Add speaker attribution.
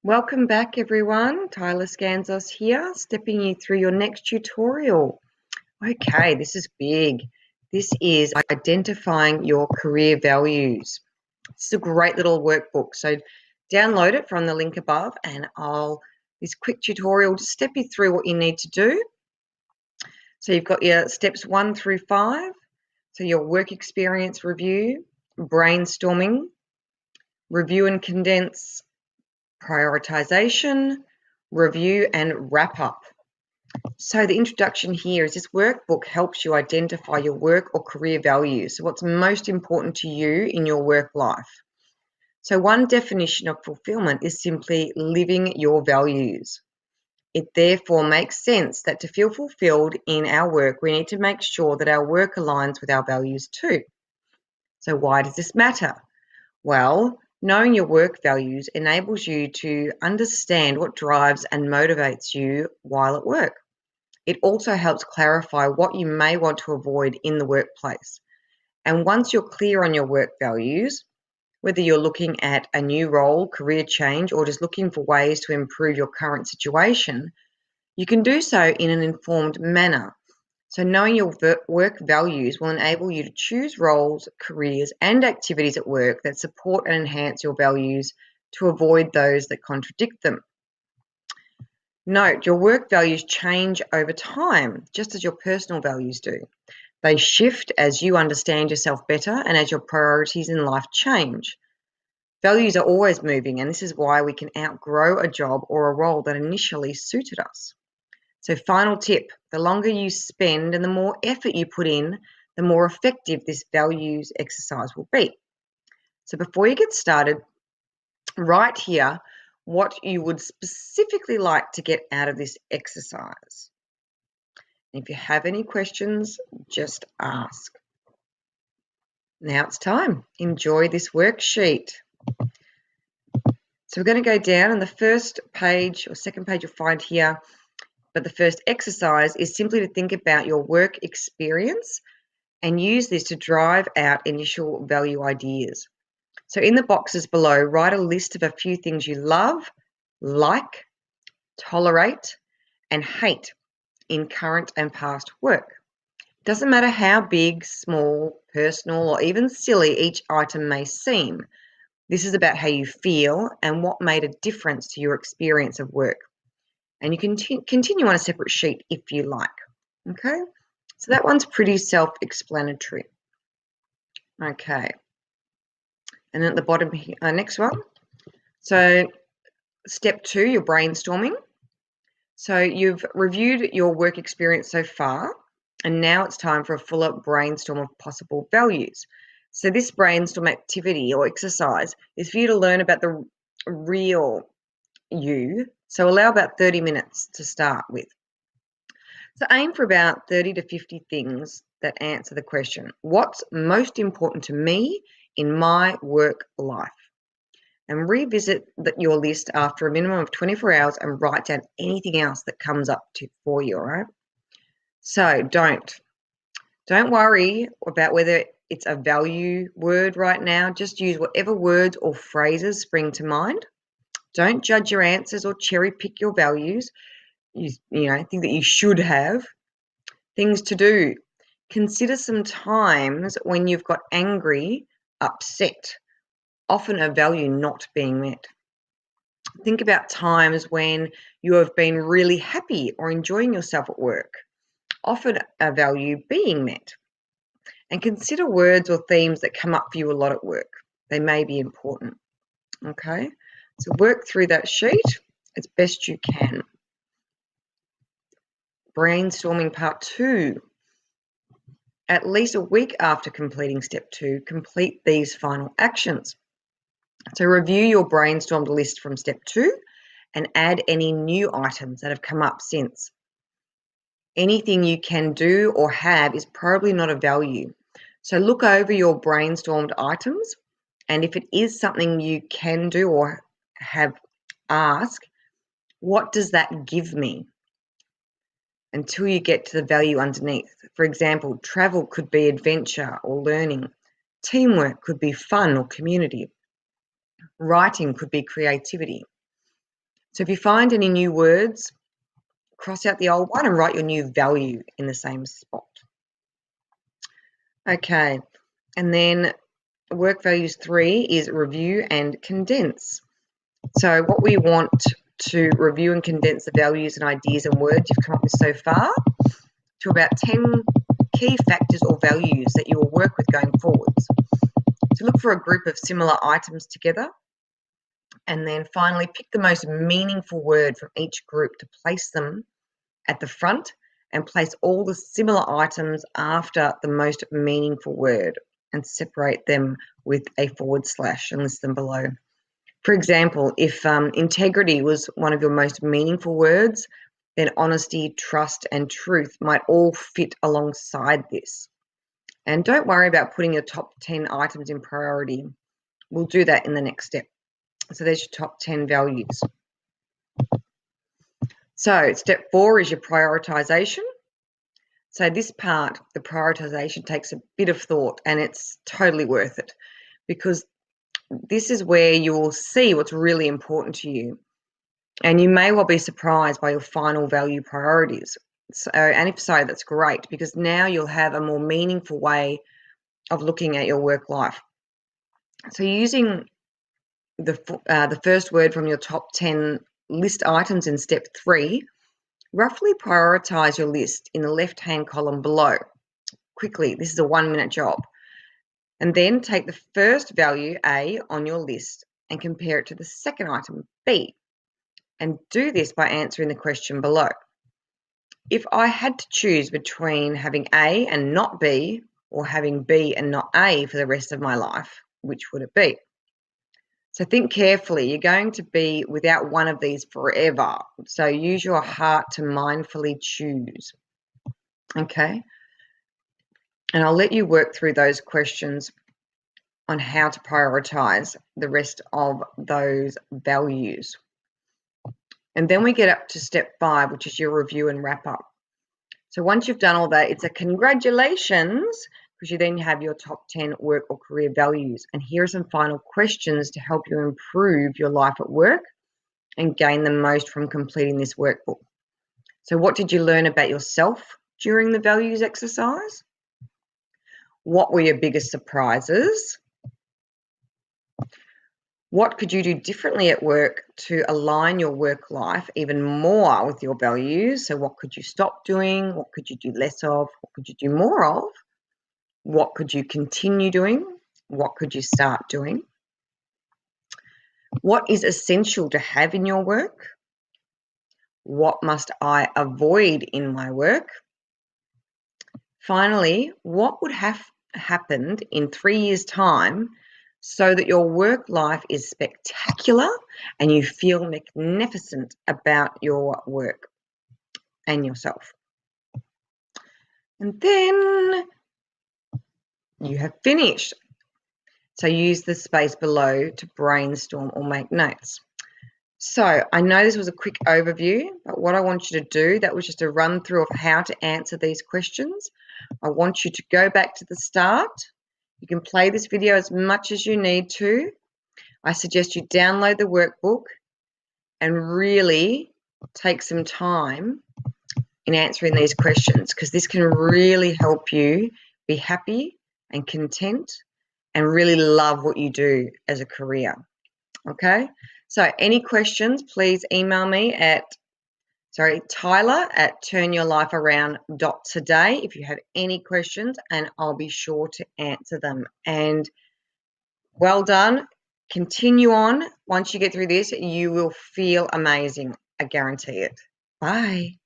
Speaker 1: Welcome back, everyone. Tyler Scanzos here, stepping you through your next tutorial. Okay, this is big. This is identifying your career values. This is a great little workbook. So download it from the link above and this quick tutorial to step you through what you need to do. So you've got your steps 1 through 5. So your work experience review, brainstorming, review and condense, prioritization, review, and wrap up. So the introduction here is this workbook helps you identify your work or career values. So what's most important to you in your work life. So one definition of fulfillment is simply living your values. It therefore makes sense that to feel fulfilled in our work, we need to make sure that our work aligns with our values too. So why does this matter? Well, knowing your work values enables you to understand what drives and motivates you while at work. It also helps clarify what you may want to avoid in the workplace. And once you're clear on your work values, whether you're looking at a new role, career change, or just looking for ways to improve your current situation, you can do so in an informed manner. So knowing your work values will enable you to choose roles, careers, and activities at work that support and enhance your values to avoid those that contradict them. Note, your work values change over time, just as your personal values do. They shift as you understand yourself better and as your priorities in life change. Values are always moving, and this is why we can outgrow a job or a role that initially suited us. So final tip, the longer you spend and the more effort you put in, the more effective this values exercise will be. So before you get started, write here what you would specifically like to get out of this exercise. If you have any questions, just ask. Now it's time. Enjoy this worksheet. So we're going to go down, and the first page or second page you'll find here, but the first exercise is simply to think about your work experience and use this to drive out initial value ideas. So in the boxes below, write a list of a few things you love, like, tolerate, and hate in current and past work. It doesn't matter how big, small, personal, or even silly each item may seem. This is about how you feel and what made a difference to your experience of work. And you can continue on a separate sheet if you like. Okay, so that one's pretty self-explanatory. Okay, and then at the bottom here, next one. So step 2, you're brainstorming. So you've reviewed your work experience so far, and now it's time for a fuller brainstorm of possible values. So this brainstorm activity or exercise is for you to learn about the real you. So allow about 30 minutes to start with. So aim for about 30 to 50 things that answer the question, what's most important to me in my work life? And revisit your list after a minimum of 24 hours and write down anything else that comes up for you, all right? So don't worry about whether it's a value word right now. Just use whatever words or phrases spring to mind. Don't judge your answers or cherry pick your values. You think that you should have. Things to do. Consider some times when you've got angry, upset, often a value not being met. Think about times when you have been really happy or enjoying yourself at work, often a value being met. And consider words or themes that come up for you a lot at work. They may be important. Okay, so work through that sheet as best you can. Brainstorming part 2. At least a week after completing step 2, complete these final actions. So review your brainstormed list from step 2 and add any new items that have come up since. Anything you can do or have is probably not a value. So look over your brainstormed items, and if it is something you can do or have, ask, what does that give me? Until you get to the value underneath. For example, travel could be adventure or learning. Teamwork could be fun or community. Writing could be creativity. So if you find any new words, cross out the old one and write your new value in the same spot. Okay, and then work values 3 is review and condense. So what we want to review and condense the values and ideas and words you've come up with so far to about 10 key factors or values that you will work with going forwards. So look for a group of similar items together, and then finally pick the most meaningful word from each group to place them at the front, and place all the similar items after the most meaningful word and separate them with a / and list them below. For example, if integrity was one of your most meaningful words, then honesty, trust, and truth might all fit alongside this. And don't worry about putting your top 10 items in priority. We'll do that in the next step. So there's your top 10 values. So step 4 is your prioritization. So this part, the prioritization, takes a bit of thought, and it's totally worth it, because this is where you will see what's really important to you. And you may well be surprised by your final value priorities. So, and if so, that's great, because now you'll have a more meaningful way of looking at your work life. So using the first word from your top 10 list items in step 3, roughly prioritize your list in the left-hand column below. Quickly, this is a 1-minute job. And then take the first value, A, on your list and compare it to the second item, B. And do this by answering the question below. If I had to choose between having A and not B, or having B and not A for the rest of my life, which would it be? So think carefully. You're going to be without one of these forever. So use your heart to mindfully choose. Okay? And I'll let you work through those questions on how to prioritize the rest of those values. And then we get up to step 5, which is your review and wrap up. So once you've done all that, it's a congratulations, because you then have your top 10 work or career values. And here are some final questions to help you improve your life at work and gain the most from completing this workbook. So what did you learn about yourself during the values exercise? What were your biggest surprises? What could you do differently at work to align your work life even more with your values? So what could you stop doing? What could you do less of? What could you do more of? What could you continue doing? What could you start doing? What is essential to have in your work? What must I avoid in my work? Finally, what would have happened in 3 years' time so that your work life is spectacular and you feel magnificent about your work and yourself? And then you have finished. So use the space below to brainstorm or make notes. So I know this was a quick overview, but what I want you to do, that was just a run through of how to answer these questions. I want you to go back to the start. You can play this video as much as you need to. I suggest you download the workbook and really take some time in answering these questions, because this can really help you be happy and content and really love what you do as a career. Okay, so any questions, please email me at Tyler@turnyourlifearound.today if you have any questions, and I'll be sure to answer them. And well done. Continue on. Once you get through this, you will feel amazing. I guarantee it. Bye.